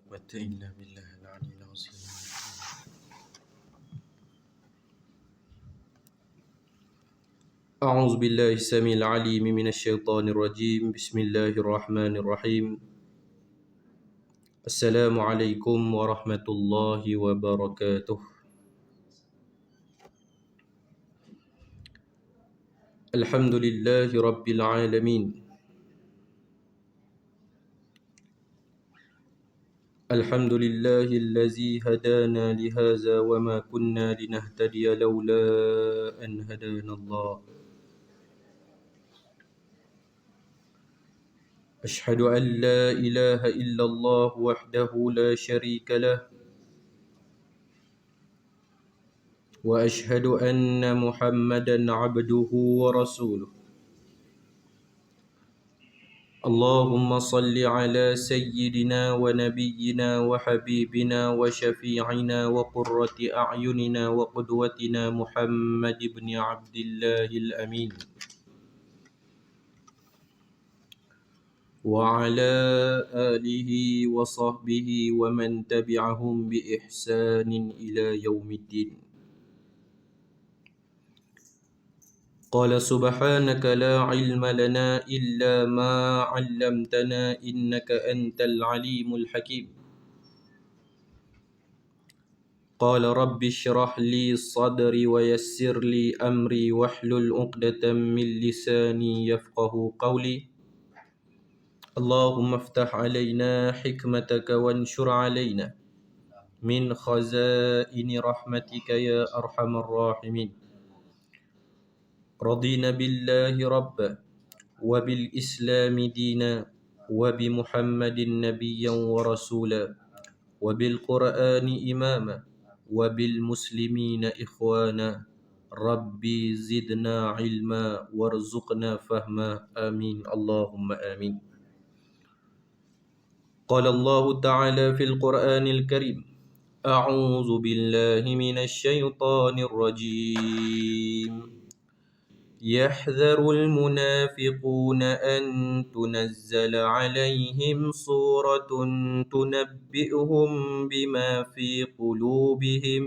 قوة إلا بالله العلي العظيم. أعوذ بالله السميع العليم من الشيطان الرجيم. بسم الله الرحمن الرحيم. السلام عليكم ورحمة الله وبركاته. الحمد لله رب العالمين. الحمد لله الذي هدانا لهذا وما كنا لنهتدي لولا أن هدانا الله. أشهد أن لا إله إلا الله وحده لا شريك له، وأشهد أن محمدا عبده ورسوله. اللهم صل على سيدنا ونبينا وحبيبنا وشفيعنا وقرة أعيننا وقدوتنا محمد بن عبد الله الأمين، وعلى آله وصحبه ومن تبعهم بإحسان إلى يوم الدين. قال سبحانك لا علم لنا إلا ما علمتنا إنك أنت العليم الحكيم. قال رب اشرح لي صدري ويسر لي أمري واحلل عقدة من لساني يفقه قولي. اللهم افتح علينا حكمتك وانشر علينا من خزائن رحمتك يا أرحم الراحمين. رضينا بالله ربا وبالإسلام دينا وبمحمد نبيا ورسولا وبالقرآن إماما وبالمسلمين إخوانا. ربي زدنا علما وارزقنا فهما. آمين اللهم آمين. قال الله تعالى في القرآن الكريم: أعوذ بالله من الشيطان الرجيم. يحذر المنافقون أن تنزل عليهم سورة تنبئهم بما في قلوبهم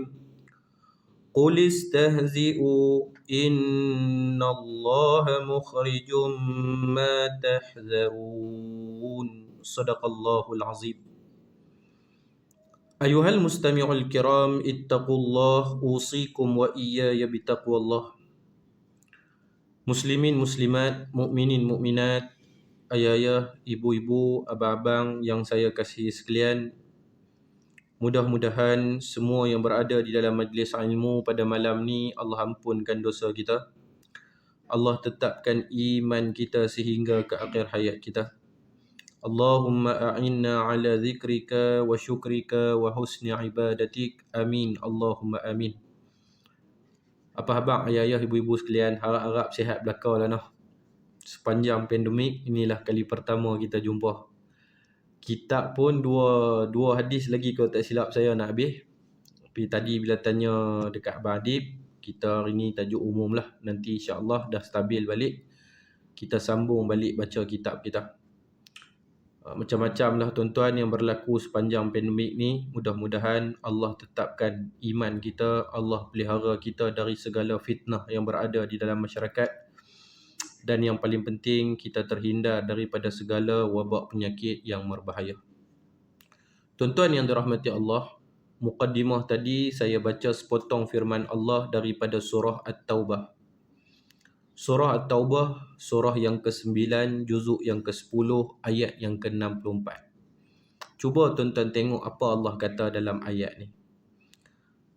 قل استهزئوا إن الله مخرج ما تحذرون. صدق الله العظيم. أيها المستمع الكرام، اتقوا الله أوصيكم وإياي بتقوى الله. Muslimin, muslimat, mukminin, mukminat, ayah-ayah, ibu-ibu, abang-abang yang saya kasihi sekalian, mudah-mudahan semua yang berada di dalam majlis ilmu pada malam ni Allah ampunkan dosa kita, Allah tetapkan iman kita sehingga ke akhir hayat kita. Allahumma a'inna ala zikrika wa syukrika wa husni ibadatik. Amin Allahumma amin. Apa khabar ayah-ayah, ibu-ibu sekalian? Harap-harap sihat belaka lah noh. Sepanjang pandemik, inilah kali pertama kita jumpa. Kitab pun dua hadis lagi kalau tak silap saya nak habis. Tapi tadi bila tanya dekat Abang Adib, kita hari ni tajuk umum lah. Nanti insya-Allah dah stabil balik, kita sambung balik baca kitab kita. Macam-macam lah tuan-tuan yang berlaku sepanjang pandemik ni. Mudah-mudahan Allah tetapkan iman kita, Allah pelihara kita dari segala fitnah yang berada di dalam masyarakat, dan yang paling penting kita terhindar daripada segala wabak penyakit yang berbahaya. Tuan-tuan yang dirahmati Allah, muqaddimah tadi saya baca sepotong firman Allah daripada surah At-Taubah. Surah At-Taubah, surah yang ke-9, juzuk yang ke-10, ayat yang ke-64. Cuba tuan-tuan tengok apa Allah kata dalam ayat ni.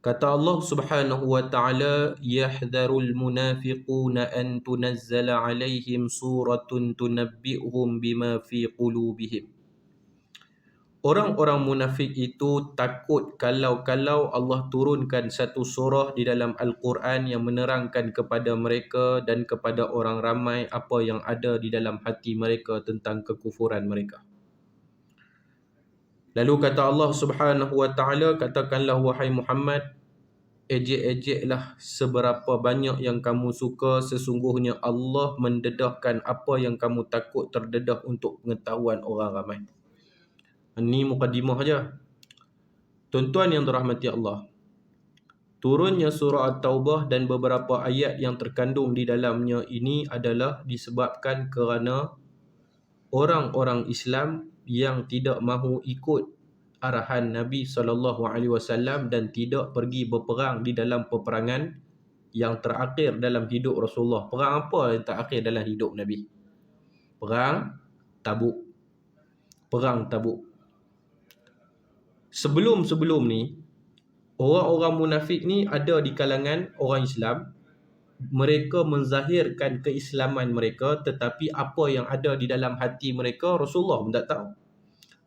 Kata Allah Subhanahu wa ta'ala, yahdharul munafiquna an tunazzala alaihim suratun tunabbi'uhum bima fi qulubihim. Orang-orang munafik itu takut kalau Allah turunkan satu surah di dalam Al-Quran yang menerangkan kepada mereka dan kepada orang ramai apa yang ada di dalam hati mereka tentang kekufuran mereka. Lalu kata Allah Subhanahu wa ta'ala, katakanlah wahai Muhammad, ejek-ejeklah seberapa banyak yang kamu suka, sesungguhnya Allah mendedahkan apa yang kamu takut terdedah untuk pengetahuan orang ramai. Ini mukadimah aja. Tuan-tuan yang dirahmati Allah, turunnya surah At-Taubah dan beberapa ayat yang terkandung di dalamnya ini adalah disebabkan kerana orang-orang Islam yang tidak mahu ikut arahan Nabi SAW dan tidak pergi berperang di dalam peperangan yang terakhir dalam hidup Rasulullah. Perang apa yang terakhir dalam hidup Nabi? Perang Tabuk. Perang Tabuk. Sebelum-sebelum ni, orang-orang munafik ni ada di kalangan orang Islam. Mereka menzahirkan keislaman mereka, tetapi apa yang ada di dalam hati mereka Rasulullah pun tak tahu.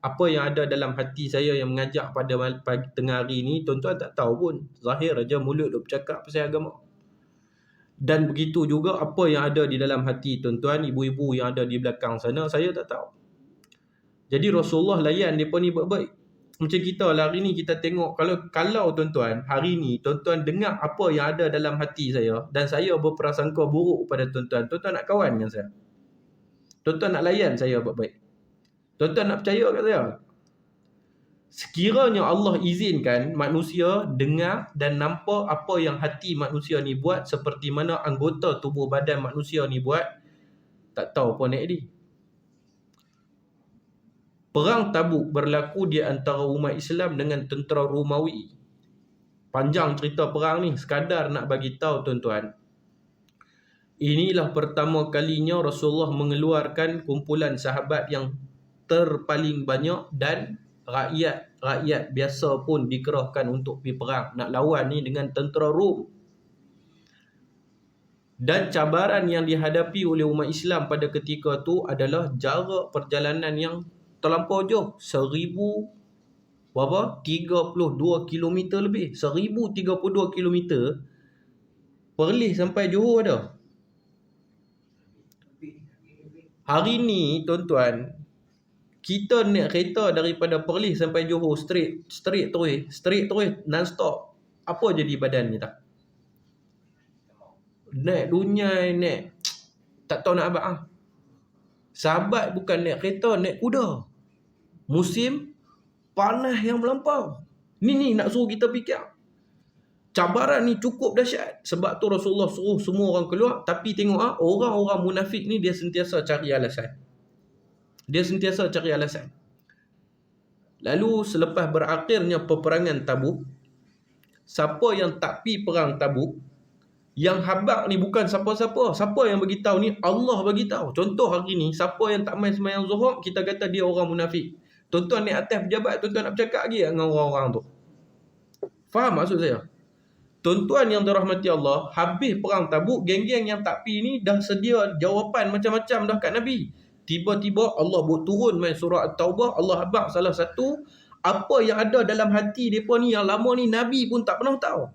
Apa yang ada dalam hati saya yang mengajak pada pagi tengah hari ni, tuan-tuan tak tahu pun. Zahir aja mulut duk bercakap pasal agama. Dan begitu juga apa yang ada di dalam hati tuan-tuan, ibu-ibu yang ada di belakang sana, saya tak tahu. Jadi Rasulullah layan mereka ni baik-baik. Macam kita lah hari ni kita tengok, kalau tuan-tuan hari ni tuan-tuan dengar apa yang ada dalam hati saya dan saya berprasangka buruk pada tuan-tuan, tuan-tuan nak kawan dengan saya? Tuan-tuan nak layan saya baik-baik? Tuan-tuan nak percaya kat saya? Sekiranya Allah izinkan manusia dengar dan nampak apa yang hati manusia ni buat, seperti mana anggota tubuh badan manusia ni buat, tak tahu apa nak jadi. Perang Tabuk berlaku di antara umat Islam dengan tentera Romawi. Panjang cerita perang ni, sekadar nak bagi tahu tuan-tuan. Inilah pertama kalinya Rasulullah mengeluarkan kumpulan sahabat yang terpaling banyak dan rakyat biasa pun dikerahkan untuk pergi perang. Nak lawan ni dengan tentera Rom. Dan cabaran yang dihadapi oleh umat Islam pada ketika tu adalah jarak perjalanan yang terlampau jauh. 32 km lebih. 1032 km. Perlis sampai Johor ada. Hari ni tuan-tuan, kita naik kereta daripada Perlis sampai Johor straight terus non-stop. Apa jadi badan kita? Naik dunyai, naik tak tahu nak apa. Sahabat bukan naik kereta, naik kuda. Musim panas yang melampau. Ni nak suruh kita fikir. Cabaran ni cukup dahsyat. Sebab tu Rasulullah suruh semua orang keluar. Tapi tengok orang-orang munafik ni dia sentiasa cari alasan. Lalu selepas berakhirnya peperangan Tabuk, siapa yang tak pi perang Tabuk, yang habaq ni bukan siapa-siapa. Siapa yang bagi tahu ni? Allah bagi tahu. Contoh hari ni, siapa yang tak main sembahyang Zuhur, kita kata dia orang munafik. Tuan-tuan ni atas pejabat, tuan-tuan nak bercakap lagi dengan orang-orang tu. Faham maksud saya? Tuan-tuan yang dirahmati Allah, habis perang Tabuk, geng-geng yang tak pi ni dah sedia jawapan macam-macam dah kat Nabi. Tiba-tiba Allah buat turun main surah At-Taubah. Allah habaq salah satu, apa yang ada dalam hati mereka ni yang lama ni Nabi pun tak pernah tahu.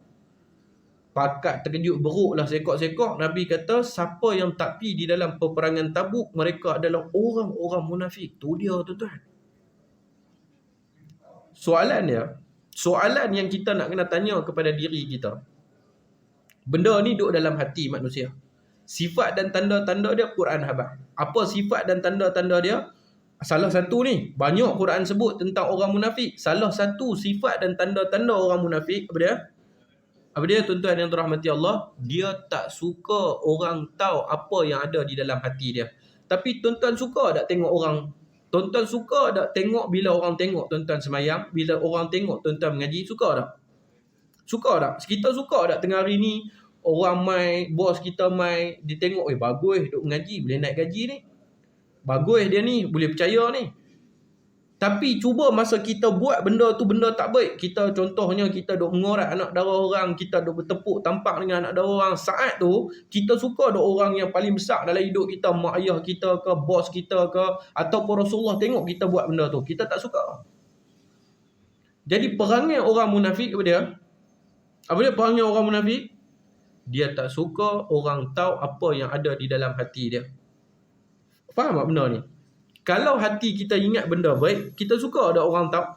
Pakat terkejut beruklah sekok-sekok. Nabi kata, siapa yang tak pi di dalam peperangan Tabuk, mereka adalah orang-orang munafik. Tu dia tuan-tuan. Soalan yang kita nak kena tanya kepada diri kita. Benda ni duduk dalam hati manusia. Sifat dan tanda-tanda dia Quran habaq. Apa sifat dan tanda-tanda dia? Salah satu ni, banyak Quran sebut tentang orang munafik. Salah satu sifat dan tanda-tanda orang munafik, apa dia tuan-tuan yang dirahmati Allah? Dia tak suka orang tahu apa yang ada di dalam hati dia. Tapi tuan-tuan suka tak tengok orang? Tuan-tuan suka tak tengok bila orang tengok tuan-tuan semayang? Bila orang tengok tuan-tuan mengaji? Suka tak? Suka tak? Kita suka tak tengah hari ni orang mai, bos kita mai, dia tengok, bagus duk mengaji, boleh naik gaji ni. Bagus dia ni, boleh percaya ni. Tapi cuba masa kita buat benda tu benda tak baik. Kita contohnya kita duk mengorat anak dara orang, kita duk bertepuk tampak dengan anak dara orang. Saat tu kita suka ada orang yang paling besar dalam hidup kita, mak ayah kita ke, bos kita ke, ataupun Rasulullah tengok kita buat benda tu, kita tak suka. Jadi perangai orang munafik apa dia? Perangai orang munafik? Dia tak suka orang tahu apa yang ada di dalam hati dia. Faham tak benda ni? Kalau hati kita ingat benda baik, kita suka ada orang tahu.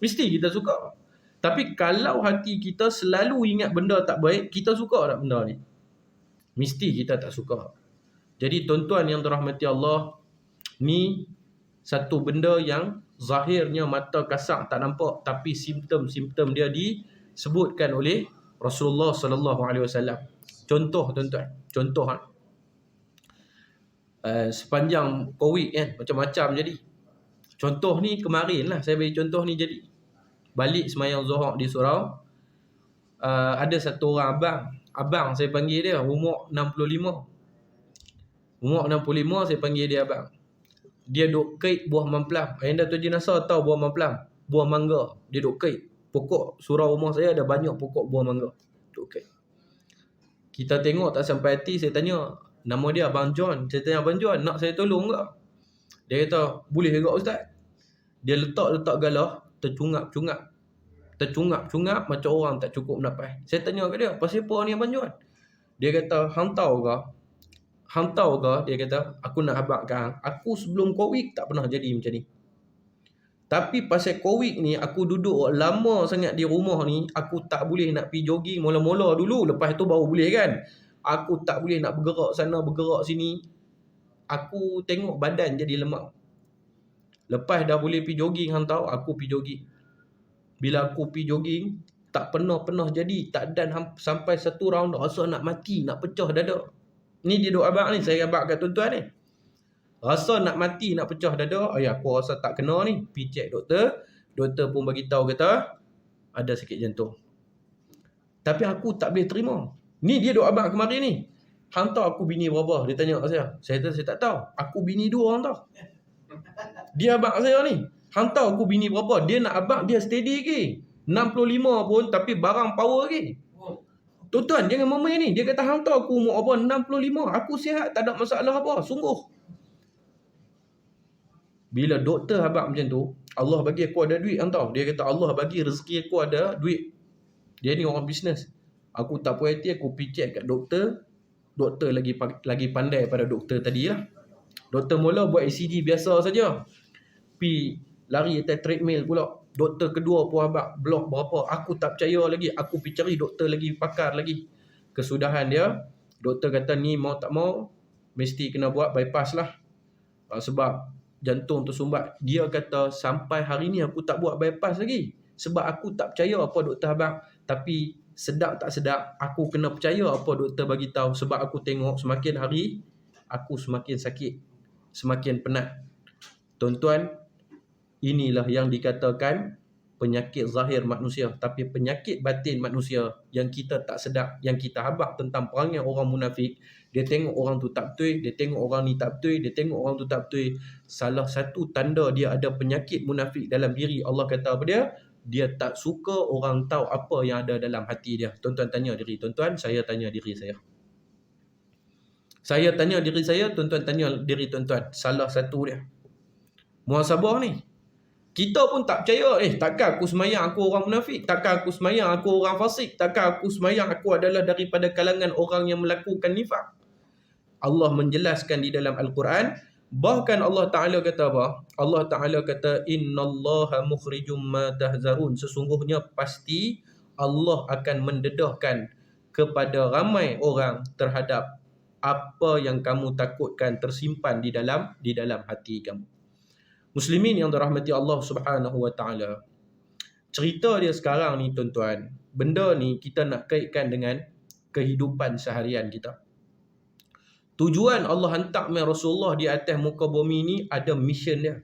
Mesti kita suka. Tapi kalau hati kita selalu ingat benda tak baik, kita suka tak benda ni? Mesti kita tak suka. Jadi tuan-tuan yang dirahmati Allah, ni satu benda yang zahirnya mata kasar tak nampak, tapi simptom-simptom dia disebutkan oleh Rasulullah sallallahu alaihi wasallam. Contoh tuan-tuan, contoh sepanjang Covid kan macam-macam jadi. Contoh ni kemarin lah saya bagi contoh ni jadi. Balik semayang Zuhur di surau, ada satu orang abang saya panggil dia, umur 65. Umur 65 saya panggil dia abang. Dia duk kait buah mamplam. Anda tu jenazah tahu buah mamplam, buah mangga. Dia duk kait. Pokok surau rumah saya ada banyak pokok buah mangga. Duk kait. Kita tengok tak sampai hati, saya tanya, nama dia Abang John. Saya tanya, Abang John, nak saya tolong ke? Dia kata, boleh juga Ustaz. Dia letak galah, tercungap-cungap macam orang tak cukup nafas. Saya tanya kat dia, pasal apa ni Abang John? Dia kata, hang tahu ke? Dia kata, aku nak habaq kang. Aku sebelum Covid tak pernah jadi macam ni. Tapi pasal Covid ni, aku duduk lama sangat di rumah ni, aku tak boleh nak pergi jogging mula-mula dulu. Lepas tu baru boleh kan. Aku tak boleh nak bergerak sana, bergerak sini. Aku tengok badan jadi lemak. Lepas dah boleh pergi jogging, hang tahu, aku pergi jogging. Bila aku pergi jogging, tak pernah jadi. Tak dan sampai satu round rasa nak mati, nak pecah dada. Ni dia duk abang ni, saya abang kat tuan-tuan ni. Rasa nak mati, nak pecah dada. Aku rasa tak kena ni. Pergi cek doktor. Doktor pun bagi tahu kata ada sakit jantung. Tapi aku tak boleh terima. Ni dia duk abang kemarin ni. Hang tahu aku bini berapa? Dia tanya kat saya. Saya tak tahu. Aku bini 2 orang tahu. Dia abang saya ni. Hang tahu aku bini berapa? Dia nak abang, dia steady lagi. 65 pun tapi barang power lagi. Tuan-tuan, jangan main ni. Dia kata hang tahu aku umur apa? 65. Aku sihat, tak ada masalah apa. Sungguh. Bila doktor habaq macam tu, Allah bagi aku ada duit, hang tahu. Dia kata Allah bagi rezeki aku ada duit. Dia ni orang bisnes. Aku tak puas hati, aku pergi check kat doktor. Doktor lagi pandai pada doktor tadi lah. Doktor mula buat ECG biasa saja. Pergi lari atas treadmill pula. Doktor kedua pun habaq blok berapa. Aku tak percaya lagi. Aku pergi cari doktor lagi, pakar lagi. Kesudahan dia, doktor kata ni mau tak mau mesti kena buat bypass lah. Sebab jantung tersumbat. Dia kata sampai hari ni aku tak buat bypass lagi. Sebab aku tak percaya apa doktor habaq. Tapi sedap tak sedap, aku kena percaya apa doktor bagi tahu. Sebab aku tengok semakin hari aku semakin sakit, semakin penat. Tuan-tuan, inilah yang dikatakan penyakit zahir manusia. Tapi penyakit batin manusia yang kita tak sedap, yang kita habaq tentang perangai orang munafik. Dia tengok orang tu tak betul, dia tengok orang ni tak betul, dia tengok orang tu tak betul. Salah satu tanda dia ada penyakit munafik dalam diri, Allah kata apa dia? Dia tak suka orang tahu apa yang ada dalam hati dia. Tuan-tuan tanya diri tuan-tuan, saya tanya diri saya. Saya tanya diri saya, tuan-tuan tanya diri tuan-tuan. Salah satu dia. Muhasabah ni. Kita pun tak percaya, takkan aku semayang aku orang munafik, takkan aku semayang aku orang fasik, takkan aku semayang aku adalah daripada kalangan orang yang melakukan nifaq. Allah menjelaskan di dalam Al-Quran, bahkan Allah Ta'ala kata apa? Allah Ta'ala kata, innallaha mukhrijum ma tahzarun. Sesungguhnya pasti Allah akan mendedahkan kepada ramai orang terhadap apa yang kamu takutkan tersimpan di dalam hati kamu. Muslimin yang dirahmati Allah Subhanahu wa Ta'ala. Cerita dia sekarang ni tuan-tuan, benda ni kita nak kaitkan dengan kehidupan seharian kita. Tujuan Allah hantar Rasulullah di atas muka bumi ni ada mission dia.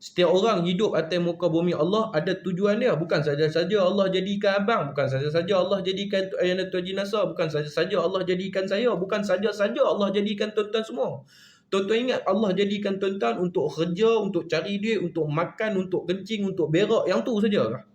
Setiap orang hidup atas muka bumi Allah ada tujuan dia. Bukan saja-saja Allah jadikan abang, bukan saja-saja Allah jadikan Ayana Tuan Jinasa, bukan saja-saja Allah jadikan saya, bukan saja-saja Allah jadikan tuan-tuan semua. Tuan-tuan ingat Allah jadikan tuan-tuan untuk kerja, untuk cari duit, untuk makan, untuk kencing, untuk berak, yang tu saja kah?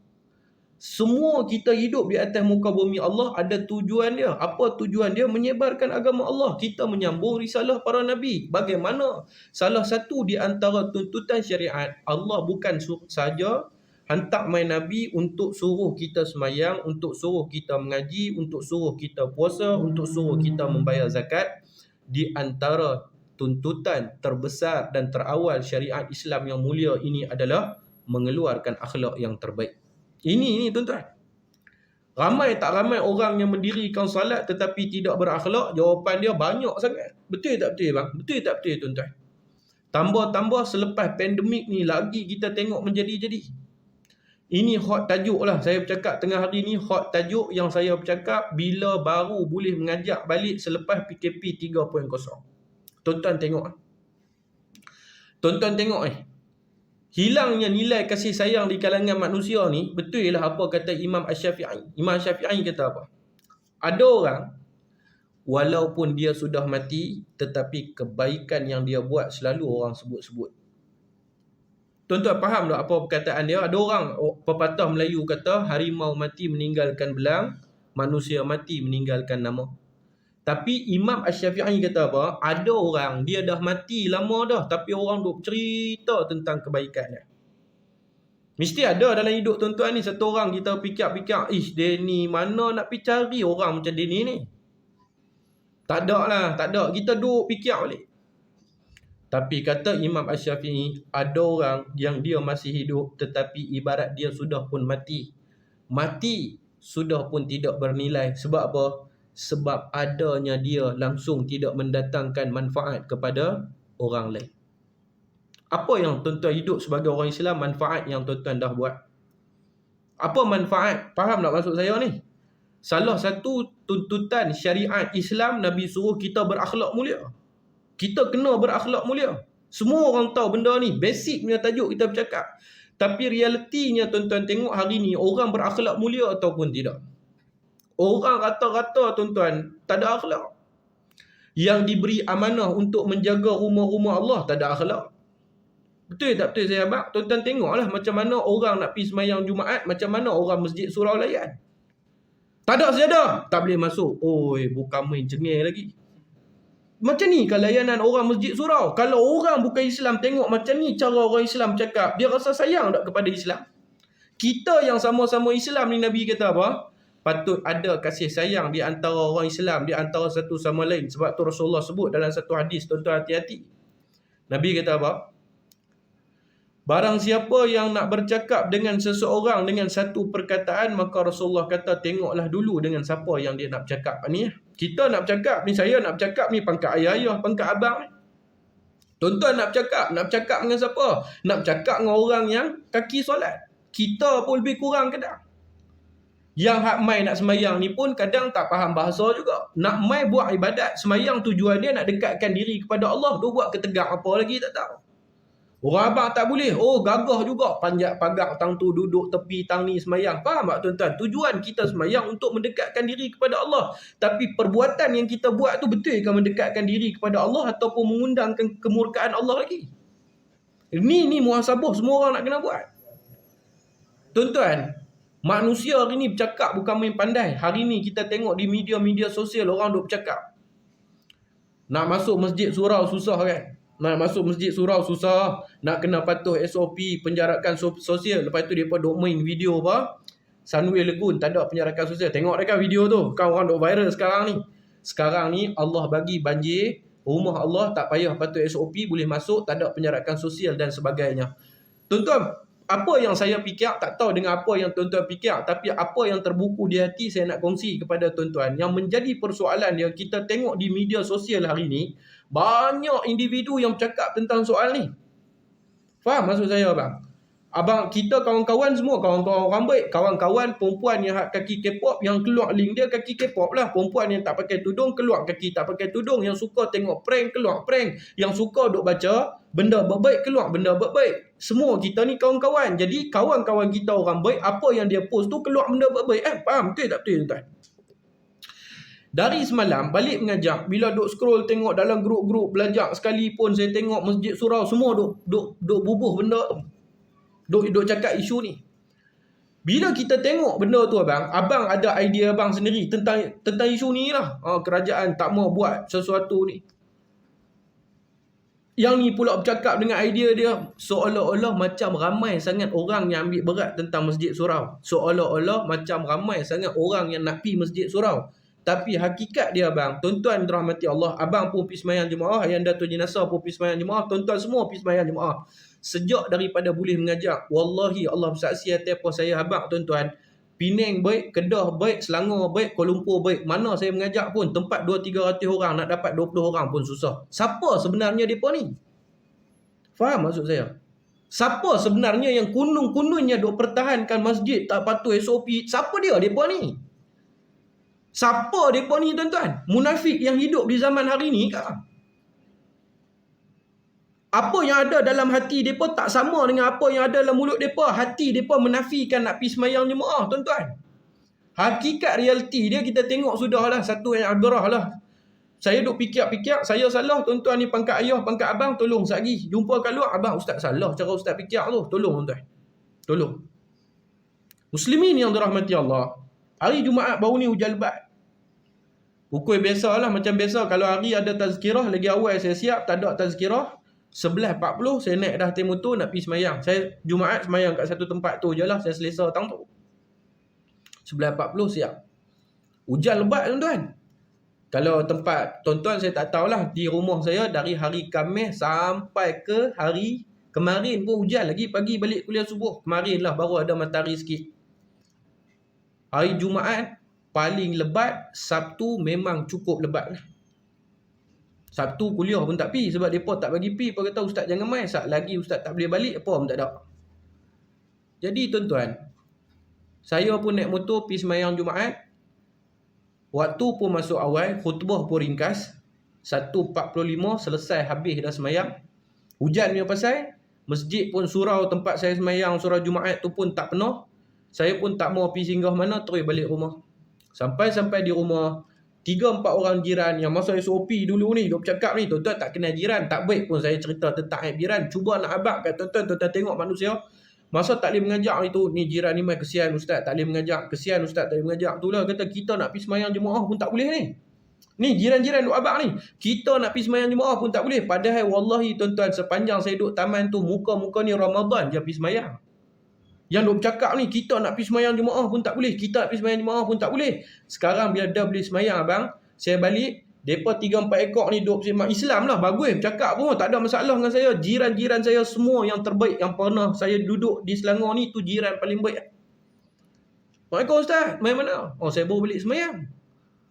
Semua kita hidup di atas muka bumi Allah ada tujuan dia. Apa tujuan dia? Menyebarkan agama Allah. Kita menyambung risalah para Nabi. Bagaimana? Salah satu di antara tuntutan syariat, Allah bukan saja hantar main Nabi untuk suruh kita semayang, untuk suruh kita mengaji, untuk suruh kita puasa, untuk suruh kita membayar zakat. Di antara tuntutan terbesar dan terawal syariat Islam yang mulia ini adalah mengeluarkan akhlak yang terbaik. Ini tuan-tuan. Ramai tak ramai orang yang mendirikan salat tetapi tidak berakhlak? Jawapan dia banyak sangat. Betul tak betul bang? Betul tak betul tuan-tuan? Tambah-tambah selepas pandemik ni lagi kita tengok menjadi-jadi. Ini hot tajuk lah. Saya bercakap tengah hari ni hot tajuk yang saya bercakap bila baru boleh mengajak balik selepas PKP 3.0. Tuan-tuan tengok. Tuan-tuan tengok hilangnya nilai kasih sayang di kalangan manusia ni, betul lah apa kata Imam Asy-Syafi'i. Imam Syafi'i kata apa? Ada orang walaupun dia sudah mati, tetapi kebaikan yang dia buat selalu orang sebut-sebut. Tuan-tuan faham tak apa perkataan dia? Ada orang, pepatah Melayu kata, harimau mati meninggalkan belang, manusia mati meninggalkan nama. Tapi Imam Asy-Syafi'i kata apa? Ada orang, dia dah mati lama dah, tapi orang duk cerita tentang kebaikan dia. Mesti ada dalam hidup tuan-tuan ni, satu orang kita fikir-fikir, dia ni mana nak pergi cari orang macam dia ni. Tak ada lah, tak ada. Kita duk fikir balik. Tapi kata Imam Asy-Syafi'i, ada orang yang dia masih hidup, tetapi ibarat dia sudah pun mati. Mati sudah pun tidak bernilai. Sebab apa? Sebab adanya dia langsung tidak mendatangkan manfaat kepada orang lain. Apa yang tuan-tuan hidup sebagai orang Islam, manfaat yang tuan-tuan dah buat? Apa manfaat? Faham tak maksud saya ni? Salah satu tuntutan syariat Islam, Nabi suruh kita berakhlak mulia. Kita kena berakhlak mulia. Semua orang tahu benda ni. Basic punya tajuk kita bercakap. Tapi realitinya tuan-tuan tengok hari ni, orang berakhlak mulia ataupun tidak. Orang rata-rata tuan-tuan tak ada akhlak. Yang diberi amanah untuk menjaga rumah-rumah Allah tak ada akhlak. Betul tak betul saya abang? Tuan-tuan tengoklah macam mana orang nak pergi semayang Jumaat, macam mana orang masjid surau layan. Tak ada sejadah, tak boleh masuk. Bukan main cengeng lagi. Macam ni kan layanan orang masjid surau. Kalau orang bukan Islam tengok macam ni cara orang Islam cakap, dia rasa sayang tak kepada Islam? Kita yang sama-sama Islam ni, Nabi kata apa? Patut ada kasih sayang di antara orang Islam, di antara satu sama lain. Sebab tu Rasulullah sebut dalam satu hadis, tuan-tuan hati-hati. Nabi kata apa? Barang siapa yang nak bercakap dengan seseorang dengan satu perkataan, maka Rasulullah kata tengoklah dulu dengan siapa yang dia nak bercakap ni. Kita nak bercakap ni, saya nak bercakap ni pangkat ayah-ayah, pangkat abang ni. Tuan-tuan nak bercakap dengan siapa? Nak bercakap dengan orang yang kaki solat. Kita pun lebih kurang kadang. Yang hak mai nak semayang ni pun kadang tak faham bahasa juga. Nak mai buat ibadat, semayang tujuan dia nak dekatkan diri kepada Allah. Dia buat ketegak apa lagi tak tahu. Orang abang tak boleh. Gagah juga. Panjat pagar tang tu, duduk tepi tang ni semayang. Faham tak tuan-tuan? Tujuan kita semayang untuk mendekatkan diri kepada Allah. Tapi perbuatan yang kita buat tu betul ke mendekatkan diri kepada Allah ataupun mengundangkan kemurkaan Allah lagi? Ni muhasabah semua orang nak kena buat. Tuan-tuan, manusia hari ni bercakap bukan main pandai. Hari ni kita tengok di media-media sosial orang duk bercakap. Nak masuk masjid surau susah kan? Nak masuk masjid surau susah. Nak kena patuh SOP penjarakan sosial. Lepas tu mereka duk main video apa? Sunway Lagoon tak ada penjarakan sosial. Tengok dekat video tu. Kan orang duk viral sekarang ni. Sekarang ni Allah bagi banjir. Rumah Allah tak payah patuh SOP. Boleh masuk. Tak ada penjarakan sosial dan sebagainya. Tuan-tuan, apa yang saya fikir, tak tahu dengan apa yang tuan-tuan fikir, tapi apa yang terbuku di hati saya nak kongsi kepada tuan-tuan. Yang menjadi persoalan yang kita tengok di media sosial hari ni, banyak individu yang bercakap tentang soal ni. Faham maksud saya abang? Abang, kita kawan-kawan semua, kawan-kawan orang baik. Kawan-kawan perempuan yang kaki K-pop, yang keluar link dia kaki K-pop lah. Perempuan yang tak pakai tudung, keluar kaki tak pakai tudung. Yang suka tengok prank, keluar prank. Yang suka duk baca benda baik, keluar benda baik. Semua kita ni kawan-kawan. Jadi kawan-kawan kita orang baik, apa yang dia post tu keluar benda baik. Faham betul tak betul tuan? Dari semalam balik mengajar, bila duk scroll tengok dalam grup-grup belajar sekalipun, saya tengok masjid surau semua duk bubuh benda tu. Duk cakap isu ni. Bila kita tengok benda tu abang ada idea abang sendiri tentang isu ni lah. Kerajaan tak mau buat sesuatu ni. Yang ni pula bercakap dengan idea dia seolah-olah macam ramai sangat orang yang ambil berat tentang masjid surau. Seolah-olah macam ramai sangat orang yang nak pergi masjid surau. Tapi hakikat dia abang, tuan-tuan dirahmati Allah, abang pun pergi sembahyang jemaah, ayah Datuk Jenazah pun pergi sembahyang jemaah, tuan-tuan semua pergi sembahyang jemaah. Sejak daripada boleh mengajar, wallahi Allah bersaksi atas apa saya abang tuan-tuan, Penang baik, Kedah baik, Selangor baik, Kuala Lumpur baik, mana saya mengajar pun tempat 200-300 orang nak dapat 20 orang pun susah. Siapa sebenarnya depa ni? Faham maksud saya? Siapa sebenarnya yang kunun-kununnya duk pertahankan masjid tak patuh SOP? Siapa dia depa ni? Siapa depa ni tuan-tuan? Munafik yang hidup di zaman hari ni ke? Apa yang ada dalam hati depa tak sama dengan apa yang ada dalam mulut depa. Hati depa menafikan nak pergi sembahyang jemaah, tuan-tuan. Hakikat realiti dia kita tengok sudahlah, satu yang abrah lah. Saya duk fikir-fikir, saya salah, tuan-tuan ni pangkat ayah, pangkat abang, tolong satgi. Jumpa kat luar, abang ustaz salah cara ustaz fikir tu. Tolong tuan-tuan. Tolong. Muslimin yang dirahmati Allah. Hari Jumaat baru ni hujan lebat. Pukul biasalah, macam biasa. Kalau hari ada tazkirah, lagi awal saya siap, tak ada tazkirah. 11.40 saya naik dah atas motor nak pergi semayang. Saya Jumaat semayang kat satu tempat tu je lah. Saya selesa tang tu. 11.40 siap. Hujan lebat tuan-tuan. Kalau tempat tuan-tuan saya tak tahulah. Di rumah saya dari hari Khamis sampai ke hari kemarin pun hujan lagi. Pagi balik kuliah subuh. Kemarin lah baru ada matahari sikit. Hari Jumaat paling lebat. Sabtu memang cukup lebat lah. Sabtu kuliah pun tak pi sebab mereka tak bagi pi. Mereka kata ustaz jangan main. Saat lagi ustaz tak boleh balik apa pun tak ada. Jadi tuan-tuan, saya pun naik motor pergi semayang Jumaat. Waktu pun masuk awal, khutbah pun ringkas. 1.45 selesai habis dah semayang. Hujan punya pasal, masjid pun surau tempat saya semayang surau Jumaat tu pun tak penuh. Saya pun tak mau pergi singgah mana, terus balik rumah. Sampai di rumah, 3-4 orang jiran yang masa SOP dulu ni, duk bercakap ni, tuan-tuan tak kenal jiran. Tak baik pun saya cerita tentang aib jiran. Cuba nak abang kat tuan-tuan tengok manusia. Masa tak boleh mengajak itu, ni jiran ni mai kesian ustaz tak boleh mengajak. Kesian ustaz tak boleh mengajak. Itulah kata kita nak pergi semayang jemaah pun tak boleh ni. Ni jiran-jiran duk abang ni. Kita nak pergi semayang jemaah pun tak boleh. Padahal wallahi tuan-tuan sepanjang saya duduk taman tu, muka-muka ni Ramadan je pergi semayang. Yang duk bercakap ni, kita nak pergi semayang jemaah pun tak boleh. Kita nak pergi semayang jemaah pun tak boleh. Sekarang bila dah boleh semayang abang, saya balik, mereka 3-4 ekor ni duk semayang Islam lah. Bagus, bercakap pun tak ada masalah dengan saya. Jiran-jiran saya semua yang terbaik yang pernah saya duduk di Selangor ni, tu jiran paling baik. Waalaikumsalam ustaz, main mana? Oh saya baru balik semayang.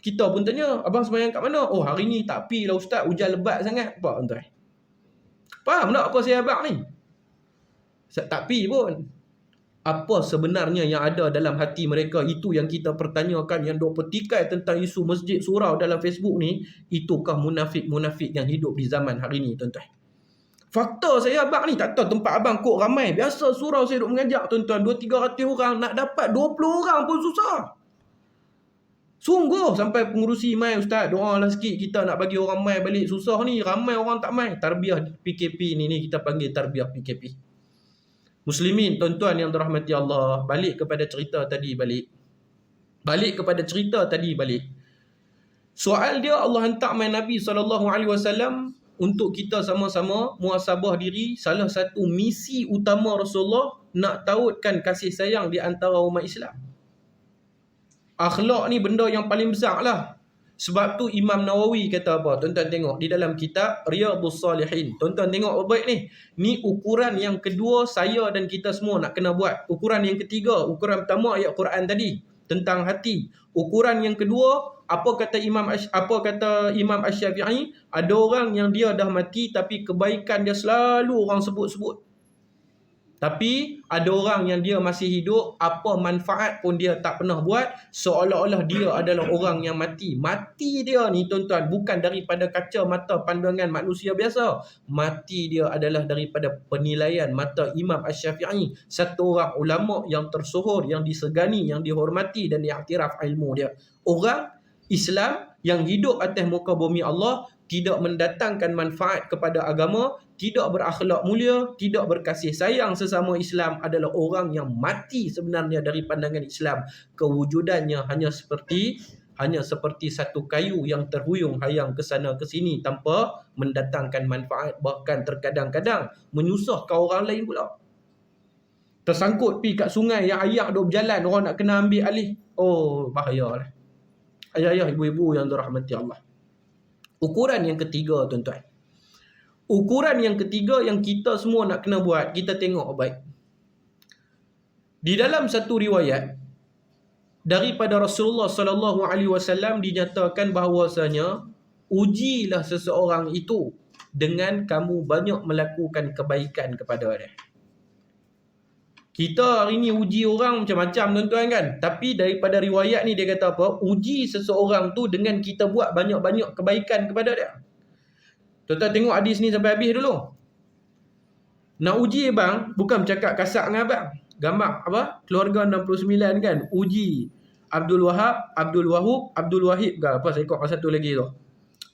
Kita pun tanya, abang semayang kat mana? Oh hari ni tak pi lah ustaz, hujan lebat sangat. Apa tuan? Faham tak apa saya abang ni? Ustaz tak pi pun. Apa sebenarnya yang ada dalam hati mereka, itu yang kita pertanyakan. Yang duk petikai tentang isu masjid surau dalam Facebook ni, itukah munafik-munafik yang hidup di zaman hari ni tuan-tuan? Fakta saya abang ni, tak tahu tempat abang kok ramai. Biasa surau saya duk mengajak tuan-tuan 200-300 orang, nak dapat 20 orang pun susah. Sungguh sampai pengurusi mai ustaz, doa lah sikit kita nak bagi orang mai balik. Susah ni, ramai orang tak mai. Tarbiah PKP ni kita panggil tarbiah PKP. Muslimin tuan-tuan yang dirahmati Allah, balik kepada cerita tadi balik. Soal dia, Allah hantar mai Nabi SAW untuk kita sama-sama muhasabah diri. Salah satu misi utama Rasulullah nak tautkan kasih sayang di antara umat Islam. Akhlak ni benda yang paling besar lah. Sebab tu Imam Nawawi kata apa? Tuan-tuan tengok di dalam kitab Riyadhus Salihin. Tuan-tuan tengok baik ni. Ni ukuran yang kedua saya dan kita semua nak kena buat. Ukuran yang ketiga, ukuran pertama ayat Quran tadi tentang hati. Ukuran yang kedua, apa kata Imam Asy-Syafi'i? Ada orang yang dia dah mati tapi kebaikan dia selalu orang sebut-sebut. Tapi ada orang yang dia masih hidup, apa manfaat pun dia tak pernah buat, seolah-olah dia adalah orang yang mati. Mati dia ni tuan-tuan bukan daripada kacamata pandangan manusia biasa. Mati dia adalah daripada penilaian mata Imam Asy-Syafi'i, satu orang ulama yang tersohor, yang disegani, yang dihormati dan diiktiraf ilmu dia. Orang Islam yang hidup atas muka bumi Allah, tidak mendatangkan manfaat kepada agama, tidak berakhlak mulia, tidak berkasih sayang sesama Islam, adalah orang yang mati sebenarnya dari pandangan Islam. Kewujudannya hanya seperti satu kayu yang terhuyung hayang ke sana ke sini tanpa mendatangkan manfaat, bahkan terkadang-kadang menyusahkan orang lain pula. Tersangkut pi kat sungai yang ayak duk berjalan, orang nak kena ambil alih. Oh, bahayalah. Ayah-ayah, ibu-ibu yang dirahmati Allah. Ukuran yang ketiga tuan-tuan. Ukuran yang ketiga yang kita semua nak kena buat, kita tengok baik. Di dalam satu riwayat daripada Rasulullah SAW dinyatakan bahawasanya, ujilah seseorang itu dengan kamu banyak melakukan kebaikan kepada dia. Kita hari ni uji orang macam-macam tuan-tuan kan. Tapi daripada riwayat ni dia kata apa? Uji seseorang tu dengan kita buat banyak-banyak kebaikan kepada dia. Tuan-tuan tengok hadis ni sampai habis dulu. Nak uji bang, bukan bercakap kasar dengan abang. Gambar apa? Keluarga 69 kan. Uji Abdul Wahab, Abdul Wahub, Abdul Wahid ke apa? Saya ikut satu lagi tu.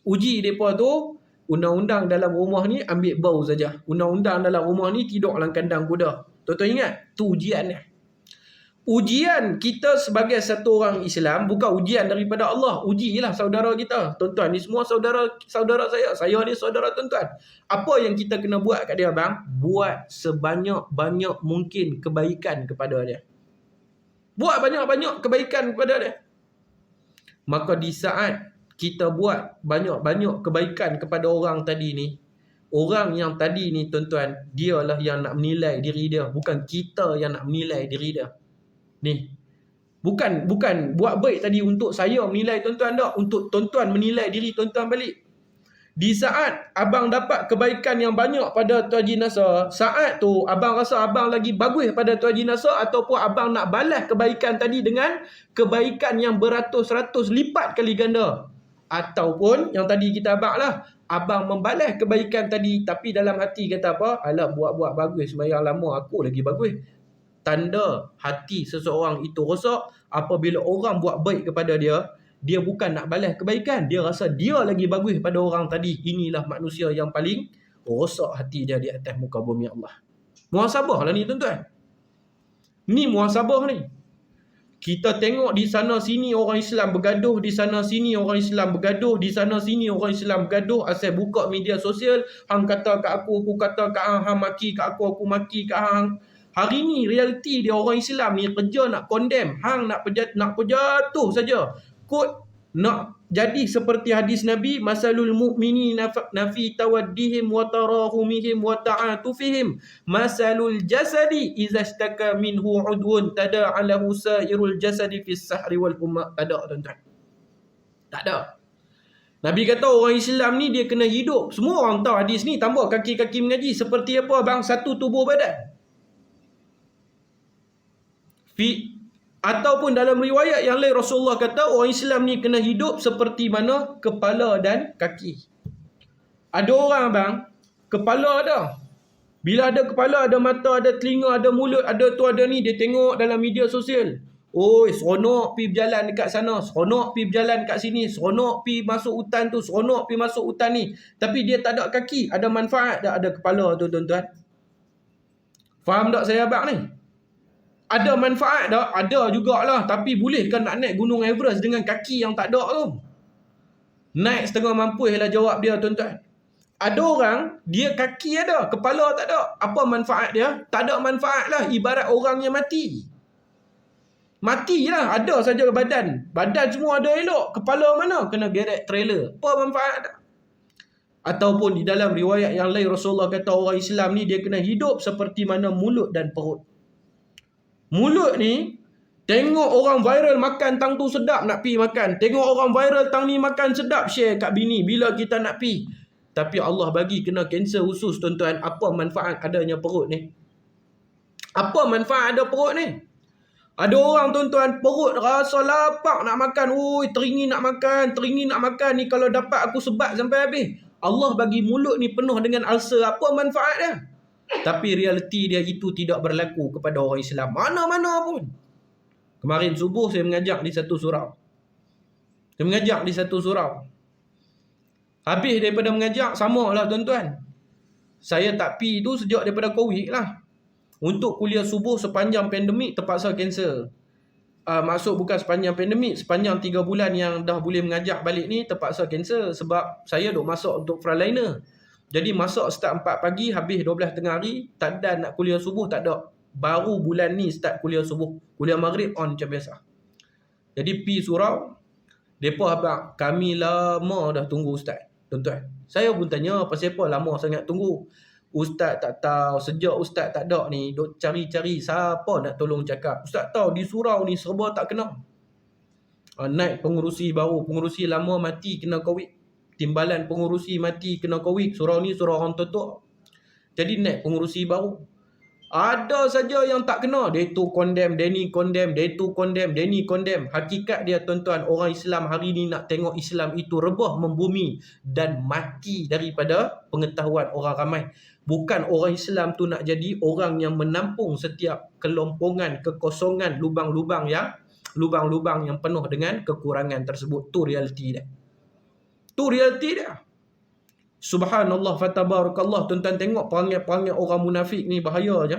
Uji mereka tu, undang-undang dalam rumah ni ambil bau saja. Undang-undang dalam rumah ni tidur dalam kandang kuda. Tuan-tuan ingat? Tu ujian dia. Ujian kita sebagai satu orang Islam bukan ujian daripada Allah. Ujilah saudara kita. Tuan-tuan ni semua saudara saya. Saya ni saudara tuan-tuan. Apa yang kita kena buat kat dia bang? Buat sebanyak-banyak mungkin kebaikan kepada dia. Buat banyak-banyak kebaikan kepada dia. Maka di saat kita buat banyak-banyak kebaikan kepada orang tadi ni, orang yang tadi ni tuan-tuan, dialah yang nak menilai diri dia. Bukan kita yang nak menilai diri dia. Ni. Bukan buat baik tadi untuk saya menilai tuan-tuan tak. Untuk tuan-tuan menilai diri tuan-tuan balik. Di saat abang dapat kebaikan yang banyak pada Tuan Haji Nasser, saat tu abang rasa abang lagi bagus pada Tuan Haji Nasser, ataupun abang nak balas kebaikan tadi dengan kebaikan yang beratus-ratus lipat kali ganda. Ataupun yang tadi kita abang lah, abang membalas kebaikan tadi tapi dalam hati kata apa? Alah buat-buat bagus sembahyang lama aku lagi bagus. Tanda hati seseorang itu rosak apabila orang buat baik kepada dia, dia bukan nak balas kebaikan, dia rasa dia lagi bagus pada orang tadi. Inilah manusia yang paling rosak hati dia di atas muka bumi Allah. Muhasabah lah ni tuan-tuan. Ni muhasabah ni. Kita tengok di sana sini orang Islam bergaduh, di sana sini orang Islam bergaduh, di sana sini orang Islam bergaduh. Asal buka media sosial, hang kata kat aku kata kat hang maki kat aku maki kat hang. Hari ni realiti dia orang Islam ni kerja nak condemn, hang nak pejatuh saja. Kod nak jadi seperti hadis Nabi, masalul mu'minina nafi tawaddihim wa tarahumihim wa ta'atufihim masalul jasadi idza ishtaka minhu udwun tada'alahu sairul jasadi fis sahri wal humma. Tak ada tuan-tuan. Tak ada. Nabi kata orang Islam ni dia kena hidup. Semua orang tahu hadis ni, tambah kaki-kaki mengaji. Seperti apa bang? Satu tubuh badan. Ataupun dalam riwayat yang lain Rasulullah kata orang Islam ni kena hidup seperti mana kepala dan kaki. Ada orang bang, kepala ada. Bila ada kepala, ada mata, ada telinga, ada mulut, ada tu ada ni, dia tengok dalam media sosial. Oh, seronok pi berjalan dekat sana, seronok pi berjalan kat sini, seronok pi masuk hutan tu, seronok pi masuk hutan ni. Tapi dia tak ada kaki, ada manfaat tak ada kepala tu tuan-tuan? Faham tak saya abang ni? Ada manfaat tak? Ada jugalah. Tapi bolehkah nak naik Gunung Everest dengan kaki yang tak ada tu? Naik setengah mampu lah jawab dia tuan-tuan. Ada orang, dia kaki ada, kepala tak ada. Apa manfaat dia? Tak ada manfaat lah. Ibarat orang yang mati. Mati lah. Ada saja badan. Badan semua ada elok. Kepala mana? Kena geret trailer. Apa manfaat tak? Ataupun di dalam riwayat yang lain Rasulullah kata orang Islam ni dia kena hidup seperti mana mulut dan perut. Mulut ni, tengok orang viral makan tang tu sedap nak pi makan. Tengok orang viral tang ni makan sedap, share kat bini bila kita nak pi. Tapi Allah bagi kena kanser usus tuan-tuan. Apa manfaat adanya perut ni? Apa manfaat ada perut ni? Ada orang tuan-tuan perut rasa lapar nak makan. Ui, teringin nak makan ni kalau dapat aku sebat sampai habis. Allah bagi mulut ni penuh dengan ulcer. Apa manfaat dia? Tapi realiti dia itu tidak berlaku kepada orang Islam. Mana-mana pun. Kemarin subuh saya mengajak di satu surau. Habis daripada mengajak, samalah tuan-tuan. Saya tak pi tu sejak daripada COVID lah. Untuk kuliah subuh sepanjang pandemik terpaksa cancel. Maksud bukan sepanjang pandemik, sepanjang 3 bulan yang dah boleh mengajak balik ni terpaksa cancel. Sebab saya duk masuk untuk frontliner. Jadi masuk start 4 pagi, habis 12 tengah hari, tak ada nak kuliah subuh, tak ada. Baru bulan ni start kuliah subuh. Kuliah maghrib on macam biasa. Jadi pi surau, depa abang, kami lama dah tunggu ustaz. Tuan-tuan, saya pun tanya pasal apa lama sangat tunggu. Ustaz tak tahu, sejak ustaz tak ada ni, duk cari-cari siapa nak tolong cakap. Ustaz tahu di surau ni serba tak kena. Naik pengurusi baru, pengurusi lama mati kena COVID. Timbalan pengurusi mati kena COVID, surau ni surau orang tua-tua. Jadi naik pengurusi baru. Ada saja yang tak kena, dia tu condemn, dia ni condemn, dia tu condemn, dia ni condemn. Hakikat dia tuan-tuan, orang Islam hari ni nak tengok Islam itu rebah membumi dan mati daripada pengetahuan orang ramai. Bukan orang Islam tu nak jadi orang yang menampung setiap kelompongan, kekosongan, lubang-lubang yang penuh dengan kekurangan tersebut. Tu realiti dia. Tu realiti dia. Subhanallah, fatabarakallah. Tuan-tuan tengok perangai-perangai orang munafik ni bahaya je.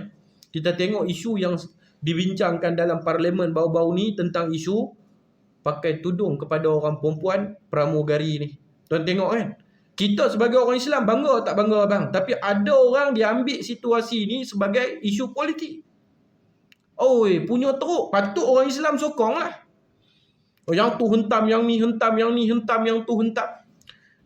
Kita tengok isu yang dibincangkan dalam parlimen baru-baru ni tentang isu pakai tudung kepada orang perempuan pramugari ni. Tuan tengok kan? Kita sebagai orang Islam bangga tak bangga bang? Tapi ada orang dia ambil situasi ni sebagai isu politik. Oi, punya teruk. Patut orang Islam sokong lah. Oh, yang tu hentam, yang ni hentam, yang ni hentam, yang tu hentam.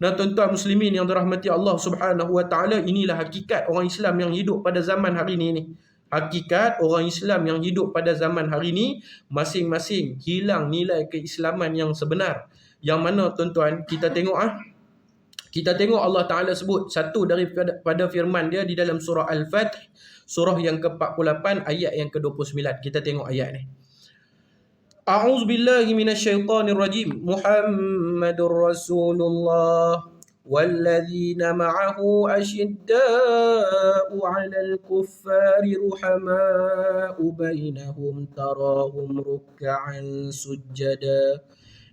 Nah tuan-tuan muslimin yang dirahmati Allah Subhanahu wa taala, inilah hakikat orang Islam yang hidup pada zaman hari ini. Hakikat orang Islam yang hidup pada zaman hari ini, masing-masing hilang nilai keislaman yang sebenar. Yang mana tuan-tuan, kita tengok Allah Taala sebut satu daripada firman dia di dalam surah Al-Fath, surah yang ke-48 ayat yang ke-29. Kita tengok ayat ni. A'udzu billahi minasyaitonir rajim. Muhammadur Rasulullah walladzina ma'ahu asyidda'u 'alal kuffari ruhama'u bainahum tarahum ruk'an sujada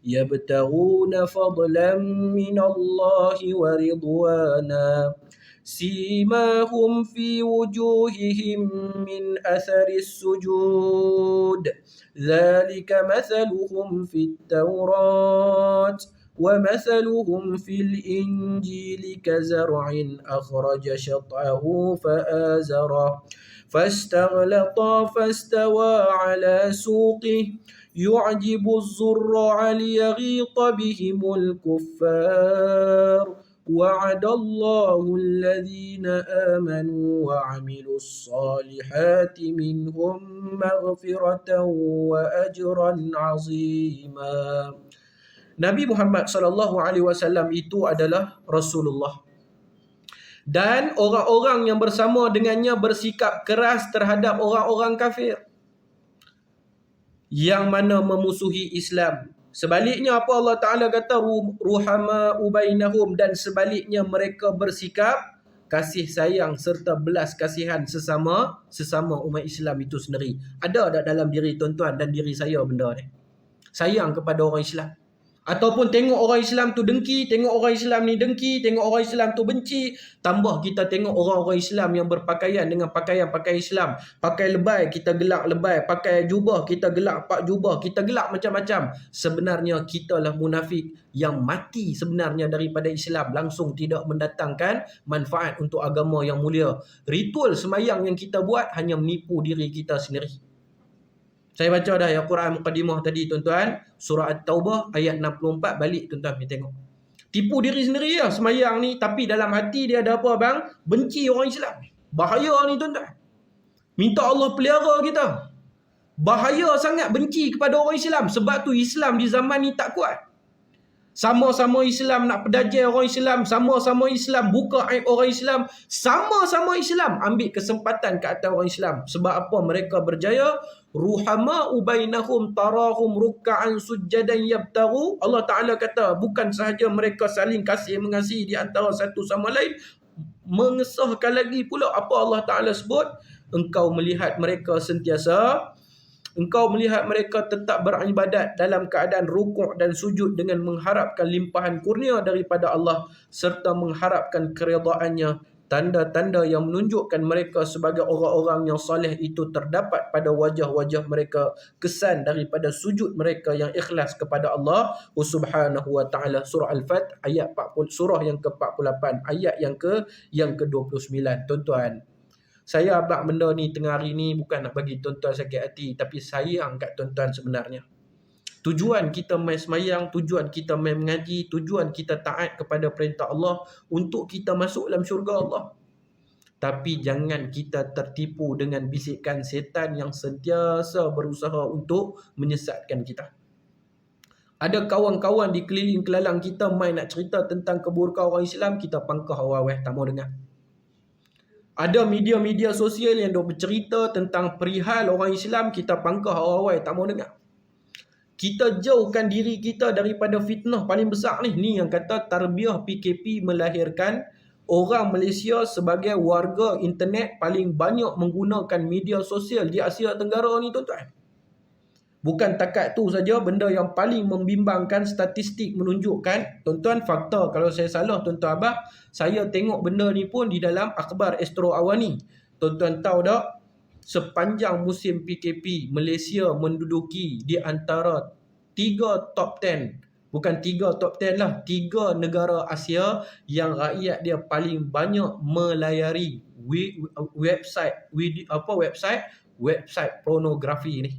yabtaghuna fadlan minallahi wa ridwana simahum fi wujuhihim min atharis sujud dzalika mathaluhum fit taurat wa mathaluhum fil injili kazar'in akhraja shat'ahu fa'azara fastaghlata fastawa ala suqihi yu'jibu az-zurra'a liyaghita bihimul kuffar وعد الله الذين آمنوا وعملوا الصالحات منهم مغفرة وأجرا عظيما. Nabi Muhammad SAW itu adalah Rasulullah. Dan orang-orang yang bersama dengannya bersikap keras terhadap orang-orang kafir yang mana memusuhi Islam. Sebaliknya apa Allah Ta'ala kata? Ruhama'u bainahum, dan sebaliknya mereka bersikap kasih sayang serta belas kasihan sesama umat Islam itu sendiri. Ada tak dalam diri tuan-tuan dan diri saya benda ni? Sayang kepada orang Islam. Ataupun tengok orang Islam tu dengki, tengok orang Islam ni dengki, tengok orang Islam tu benci. Tambah kita tengok orang-orang Islam yang berpakaian dengan pakaian-pakaian Islam. Pakai lebay, kita gelak lebay. Pakai jubah, kita gelak pak jubah. Kita gelak macam-macam. Sebenarnya kita lah munafik yang mati sebenarnya daripada Islam. Langsung tidak mendatangkan manfaat untuk agama yang mulia. Ritual semayang yang kita buat hanya menipu diri kita sendiri. Saya baca dah ayat Quran Muqaddimah tadi tuan-tuan. Surah At-Taubah ayat 64. Balik tuan-tuan pergi tengok. Tipu diri sendiri lah semayang ni. Tapi dalam hati dia ada apa bang? Benci orang Islam. Bahaya ni tuan-tuan. Minta Allah pelihara kita. Bahaya sangat benci kepada orang Islam. Sebab tu Islam di zaman ni tak kuat. Sama-sama Islam nak pedajai orang Islam. Sama-sama Islam buka aib orang Islam. Sama-sama Islam ambil kesempatan ke atas orang Islam. Sebab apa mereka berjaya? Ruhama'u bainahum tarahum ruk'an sujjadan yabtaghu. Allah Ta'ala kata bukan sahaja mereka saling kasih mengasihi di antara satu sama lain. Mengesahkan lagi pula apa Allah Ta'ala sebut? Engkau melihat mereka tetap beribadat dalam keadaan rukuk dan sujud dengan mengharapkan limpahan kurnia daripada Allah serta mengharapkan keredaannya. Tanda-tanda yang menunjukkan mereka sebagai orang-orang yang soleh itu terdapat pada wajah-wajah mereka. Kesan daripada sujud mereka yang ikhlas kepada Allah Subhanahu wa ta'ala. Surah Al-Fath ayat 40, surah yang ke-48 ayat yang ke-29. Tuan-tuan, saya abang benda ni tengah hari ni bukan nak bagi tuan-tuan sakit hati, tapi sayang kat tuan-tuan sebenarnya. Tujuan kita main semayang, tujuan kita main mengaji, tujuan kita taat kepada perintah Allah untuk kita masuk dalam syurga Allah. Tapi jangan kita tertipu dengan bisikan setan yang sentiasa berusaha untuk menyesatkan kita. Ada kawan-kawan di keliling kelalang kita main nak cerita tentang keburukan orang Islam, kita pangkah awal-awal tak mau dengar. Ada media-media sosial yang dok bercerita tentang perihal orang Islam, kita pangkah awal-awal tak mau dengar. Kita jauhkan diri kita daripada fitnah paling besar ni. Ni yang kata tarbiyah PKP melahirkan orang Malaysia sebagai warga internet paling banyak menggunakan media sosial di Asia Tenggara ni, tuan-tuan. Bukan takat tu saja, benda yang paling membimbangkan, statistik menunjukkan, tuan-tuan, fakta, kalau saya salah tuan-tuan abah, saya tengok benda ni pun di dalam akhbar Astro Awani. Tuan-tuan tahu tak, sepanjang musim PKP, Malaysia menduduki di antara 3 top 10. Bukan 3 top 10 lah, 3 negara Asia yang rakyat dia paling banyak melayari website pornografi ni.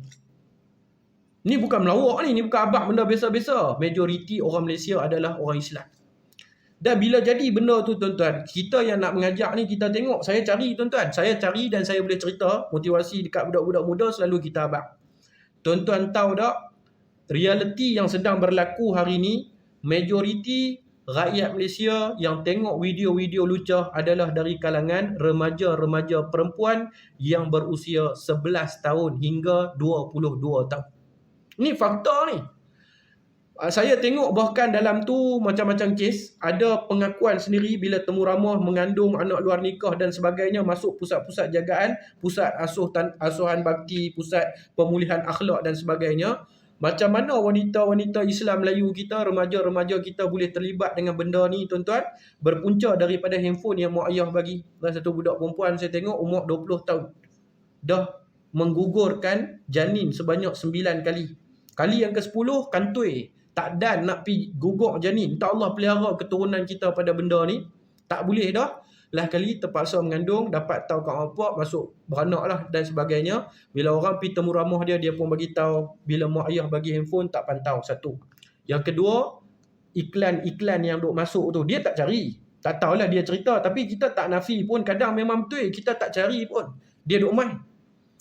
Ni bukan melawak ni bukan abah benda biasa-biasa. Majoriti orang Malaysia adalah orang Islam. Dan bila jadi benda tu, tuan-tuan, kita yang nak mengajak ni, kita tengok, saya cari, tuan-tuan. Saya cari dan saya boleh cerita motivasi dekat budak-budak muda selalu kita abang. Tuan-tuan tahu tak, realiti yang sedang berlaku hari ni, majoriti rakyat Malaysia yang tengok video-video lucah adalah dari kalangan remaja-remaja perempuan yang berusia 11 tahun hingga 22 tahun. Ni fakta ni. Saya tengok bahkan dalam tu macam-macam kes. Ada pengakuan sendiri bila temu ramah mengandung anak luar nikah dan sebagainya, masuk pusat-pusat jagaan, pusat asuhan bakti, pusat pemulihan akhlak dan sebagainya. Macam mana wanita-wanita Islam Melayu kita, remaja-remaja kita boleh terlibat dengan benda ni, tuan-tuan? Berpunca daripada handphone yang mak ayah bagi. Dan satu budak perempuan saya tengok umur 20 tahun. Dah menggugurkan janin sebanyak 9 kali. Kali yang ke-10 kantoi. Tak dan nak pergi gugur janin. Tak Allah pelihara keturunan kita pada benda ni. Tak boleh dah. Lah kali terpaksa mengandung, dapat tahu kat orang puak, masuk beranak lah dan sebagainya. Bila orang pergi temu ramah dia, dia pun bagi tahu. Bila mak ayah bagi handphone, tak pantau. Satu. Yang kedua, iklan-iklan yang duk masuk tu, dia tak cari. Tak tahulah dia cerita. Tapi kita tak nafi pun, kadang memang betul. Kita tak cari pun. Dia duk main.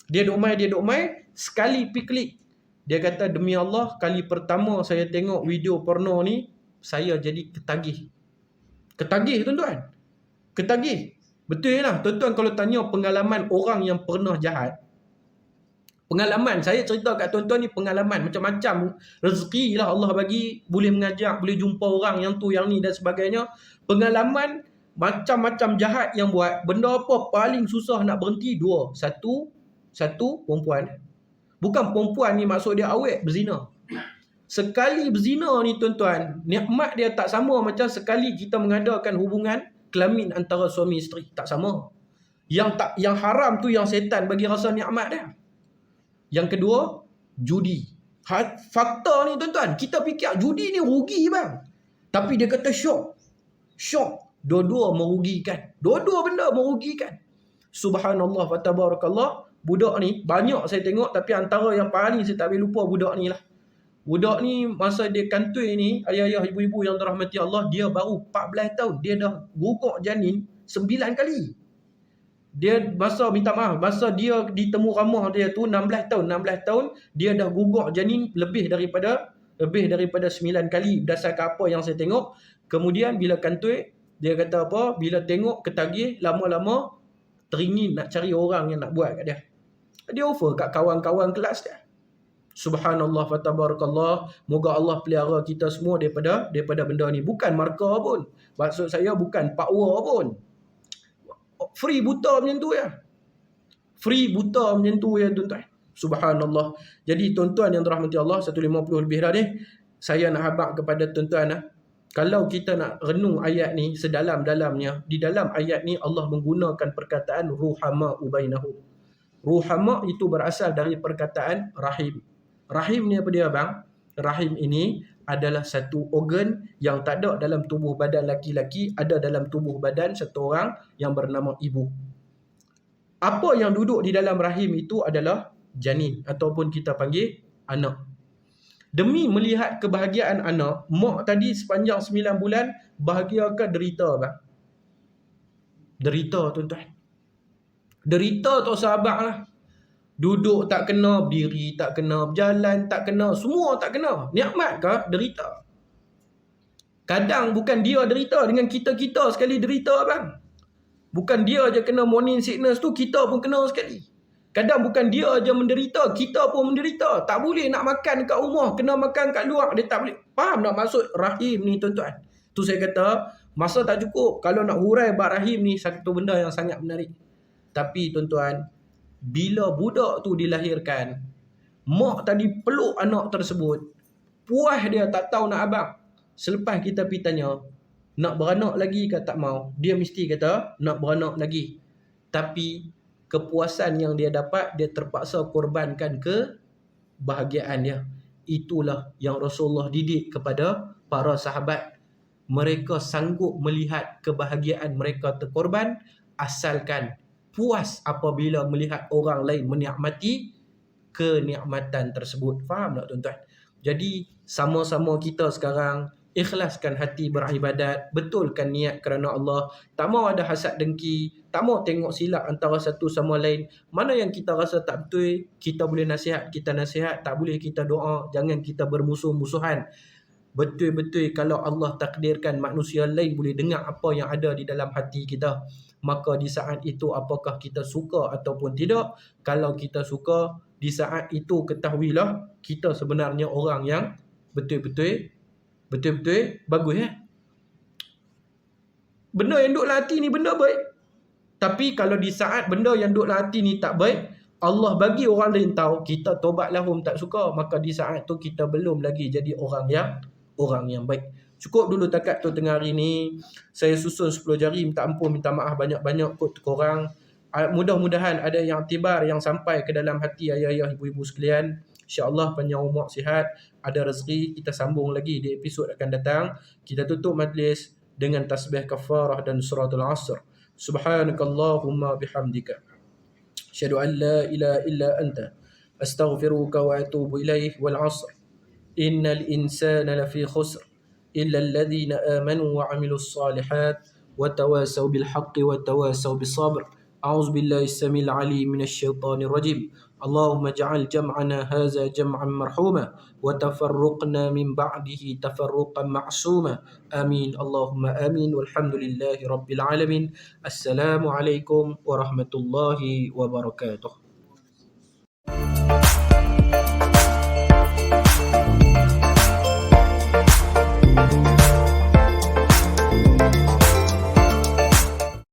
Dia duk main. Sekali pergi klik. Dia kata, demi Allah, kali pertama saya tengok video porno ni, saya jadi ketagih. Ketagih, tuan-tuan. Ketagih. Betul lah, tuan-tuan, kalau tanya pengalaman orang yang pernah jahat. Pengalaman, saya cerita kat tuan-tuan ni pengalaman. Macam-macam rezeki lah Allah bagi. Boleh mengajak, boleh jumpa orang yang tu, yang ni dan sebagainya. Pengalaman macam-macam jahat yang buat. Benda apa paling susah nak berhenti? 2. Satu perempuan. Bukan perempuan ni maksud dia awet berzina. Sekali berzina ni, tuan-tuan, nikmat dia tak sama macam sekali kita mengadakan hubungan kelamin antara suami isteri. Tak sama. Yang haram tu yang setan bagi rasa nikmat dia. Yang kedua, judi. Fakta ni, tuan-tuan, kita fikir judi ni rugi bang. Tapi dia kata syok. Dua-dua merugikan. Dua-dua benda merugikan. Subhanallah wa tabarakallah. Budak ni banyak saya tengok, tapi antara yang paling saya tak boleh lupa budak ni lah. Budak ni masa dia kantoi ni, ayah-ayah, ibu-ibu yang dirahmati Allah, dia baru 14 tahun. Dia dah gugur janin 9 kali. Dia masa dia ditemu ramah dia tu 16 tahun, dia dah gugur janin lebih daripada 9 kali berdasarkan apa yang saya tengok. Kemudian bila kantoi, dia kata apa? Bila tengok ketagih, lama-lama teringin nak cari orang yang nak buat kat dia. Dia offer kat kawan-kawan kelas dia. Subhanallah wa tabarakallah. Moga Allah pelihara kita semua daripada benda ni. Bukan markah pun. Maksud saya bukan power pun. Free buta macam tu ya. Free buta macam tu ya, tuan-tuan. Subhanallah. Jadi tuan-tuan yang dirahmati Allah, 150 lebih dah ni. Saya nak habaq kepada tuan-tuan lah. Kalau kita nak renung ayat ni sedalam-dalamnya, di dalam ayat ni Allah menggunakan perkataan ruhama ubainahum. Ruhama itu berasal dari perkataan rahim. Rahim ni apa dia bang? Rahim ini adalah satu organ yang tak ada dalam tubuh badan laki-laki, ada dalam tubuh badan satu orang yang bernama ibu. Apa yang duduk di dalam rahim itu adalah janin ataupun kita panggil anak. Demi melihat kebahagiaan anak, mak tadi sepanjang 9 bulan bahagia ke derita bang? Derita, tuan-tuan. Derita tu sahabat lah. Duduk tak kena, berdiri tak kena, berjalan tak kena, semua tak kena. Nikmat ke? Derita. Kadang bukan dia derita, dengan kita-kita sekali derita bang. Bukan dia je kena morning sickness tu, kita pun kena sekali. Kadang bukan dia je menderita, kita pun menderita. Tak boleh nak makan kat rumah, kena makan kat luar, dia tak boleh. Faham tak maksud rahim ni tuan-tuan? Tu saya kata, masa tak cukup. Kalau nak hurai bab rahim ni, satu benda yang sangat menarik. Tapi tuan-tuan, bila budak tu dilahirkan, mak tadi peluk anak tersebut, puas dia tak tahu nak abang. Selepas kita pergi tanya, nak beranak lagi ke tak mau? Dia mesti kata, nak beranak lagi. Tapi kepuasan yang dia dapat, dia terpaksa korbankan kebahagiaan dia. Itulah yang Rasulullah didik kepada para sahabat. Mereka sanggup melihat kebahagiaan mereka terkorban, asalkan puas apabila melihat orang lain menikmati kenikmatan tersebut. Faham tak tuan-tuan? Jadi sama-sama kita sekarang ikhlaskan hati beribadat, betulkan niat kerana Allah, tak mau ada hasad dengki, tak mau tengok silap antara satu sama lain. Mana yang kita rasa tak betul, kita boleh nasihat, kita nasihat, tak boleh kita doa, jangan kita bermusuh-musuhan. Betul-betul kalau Allah takdirkan manusia lain boleh dengar apa yang ada di dalam hati kita, maka di saat itu apakah kita suka ataupun tidak? Kalau kita suka, di saat itu ketahuilah kita sebenarnya orang yang betul-betul bagus. Benda yang duduk dalam hati ni benda baik. Tapi kalau di saat benda yang duduk dalam hati ni tak baik, Allah bagi orang lain tahu, kita tobat lahum tak suka, maka di saat tu kita belum lagi jadi orang yang baik. Cukup dulu takat tu tengah hari ni. Saya susun 10 jari, minta ampun, minta maaf banyak-banyak kot korang. Mudah-mudahan ada yang tibar yang sampai ke dalam hati ayah-ayah, ibu-ibu sekalian. InsyaAllah panjang umur sihat, ada rezeki, kita sambung lagi di episod akan datang. Kita tutup majlis dengan tasbih kafarah dan suratul asr. Subhanakallahumma bihamdika, asyhadu an la ilaha illa anta, astaghfiruka wa atubu ilaih. Wal asr, innal insana lafi khusr, illa alladhina amanu wa amilus salihat wa tawasaw bil haqqi wa tawasaw bis sabr. A'udzu billahi as-sami'il 'alim minasy syaithanir rajim. Allahumma ij'al jam'ana hadza jam'an marhuma wa tafarruqna min ba'dihi tafarruqan ma'suma. Amin. Allahumma amin. Walhamdulillahi rabbil alamin. Assalamu alaikum warahmatullahi wabarakatuh.